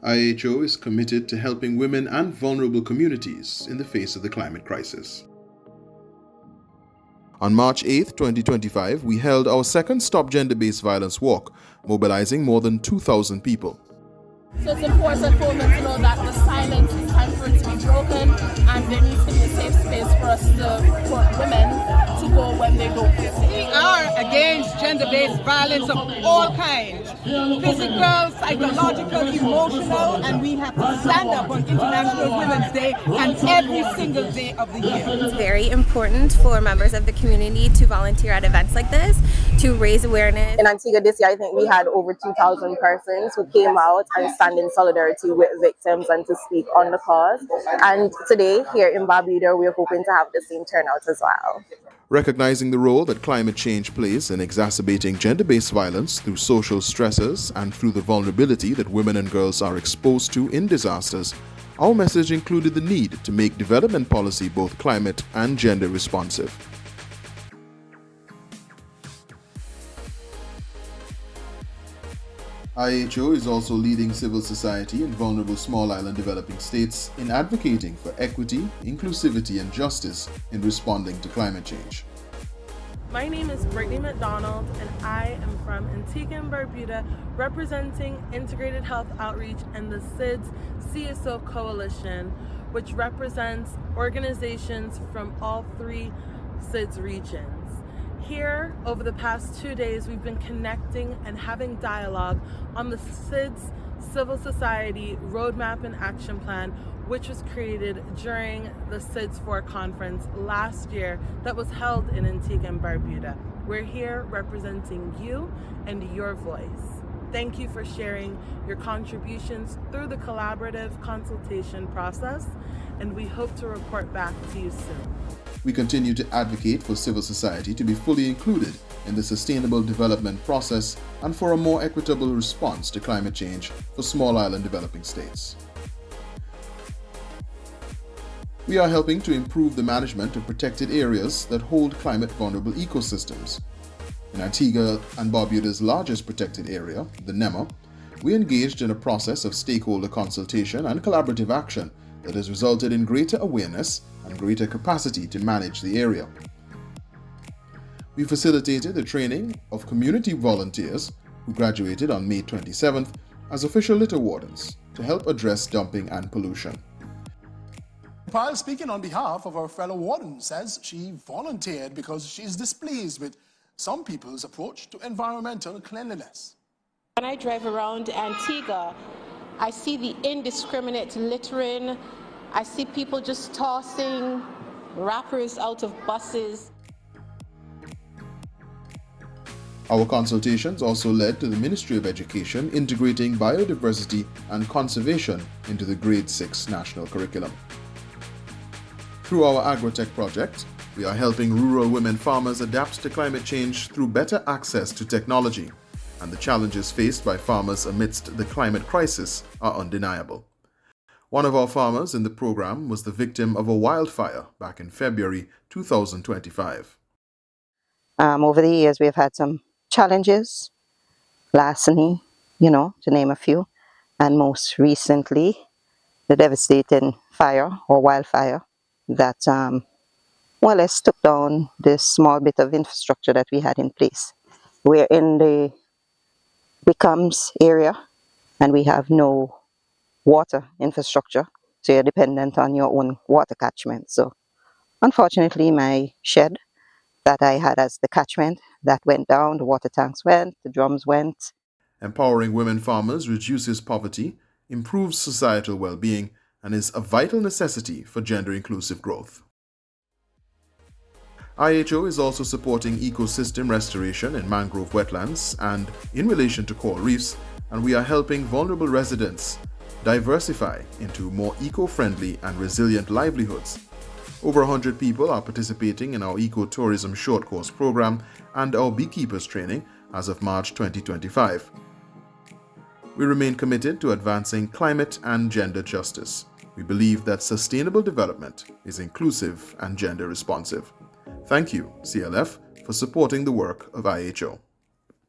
IHO is committed to helping women and vulnerable communities in the face of the climate crisis. On March 8, 2025, we held our second Stop Gender-Based Violence Walk, mobilizing more than 2,000 people. So it's important for women to know that the silence is time for it to be broken, and there needs to be a safe space for us for women to go when they don't feel safe. We are against gender-based violence of all kinds, physical, psychological, emotional, and we have to stand up on International Women's Day and every single day of the year. It's very important for members of the community to volunteer at events like this to raise awareness. In Antigua this year, I think we had over 2,000 persons who came out and stand in solidarity with victims and to speak on the cause. And today, here in Barbuda, we're hoping to have the same turnout as well. Recognizing the role that climate change plays in exacerbating gender-based violence through social stressors and through the vulnerability that women and girls are exposed to in disasters, our message included the need to make development policy both climate and gender responsive. IHO is also leading civil society in vulnerable small island developing states in advocating for equity, inclusivity, and justice in responding to climate change. My name is Brittany McDonald, and I am from Antigua and Barbuda, representing Integrated Health Outreach and the SIDS CSO Coalition, which represents organizations from all three SIDS regions. Here, over the past 2 days, we've been connecting and having dialogue on the SIDS Civil Society Roadmap and Action Plan, which was created during the SIDS 4 conference last year that was held in Antigua and Barbuda. We're here representing you and your voice. Thank you for sharing your contributions through the collaborative consultation process, and we hope to report back to you soon. We continue to advocate for civil society to be fully included in the sustainable development process and for a more equitable response to climate change for small island developing states. We are helping to improve the management of protected areas that hold climate vulnerable ecosystems. In Antigua and Barbuda's largest protected area, the NEMA, we engaged in a process of stakeholder consultation and collaborative action that has resulted in greater awareness and greater capacity to manage the area. We facilitated the training of community volunteers who graduated on May 27th as official litter wardens to help address dumping and pollution. While speaking on behalf of our fellow warden, says she volunteered because she's displeased with some people's approach to environmental cleanliness. When I drive around Antigua, I see the indiscriminate littering. I see people just tossing wrappers out of buses. Our consultations also led to the Ministry of Education integrating biodiversity and conservation into the Grade 6 national curriculum. Through our Agrotech project, we are helping rural women farmers adapt to climate change through better access to technology, and the challenges faced by farmers amidst the climate crisis are undeniable. One of our farmers in the program was the victim of a wildfire back in February 2025. Over the years, we've had some challenges, larceny, to name a few, and most recently, the devastating fire or wildfire that more or less took down this small bit of infrastructure that we had in place. We're in the Wickham's area, and we have no water infrastructure, so you're dependent on your own water catchment. So unfortunately, my shed that I had as the catchment, that went down, the water tanks went, the drums went. Empowering women farmers reduces poverty, improves societal well-being, and is a vital necessity for gender-inclusive growth. IHO is also supporting ecosystem restoration in mangrove wetlands and in relation to coral reefs, and we are helping vulnerable residents diversify into more eco-friendly and resilient livelihoods. Over 100 people are participating in our ecotourism short course program and our beekeepers training as of March 2025. We remain committed to advancing climate and gender justice. We believe that sustainable development is inclusive and gender responsive. Thank you, CLF, for supporting the work of IHO.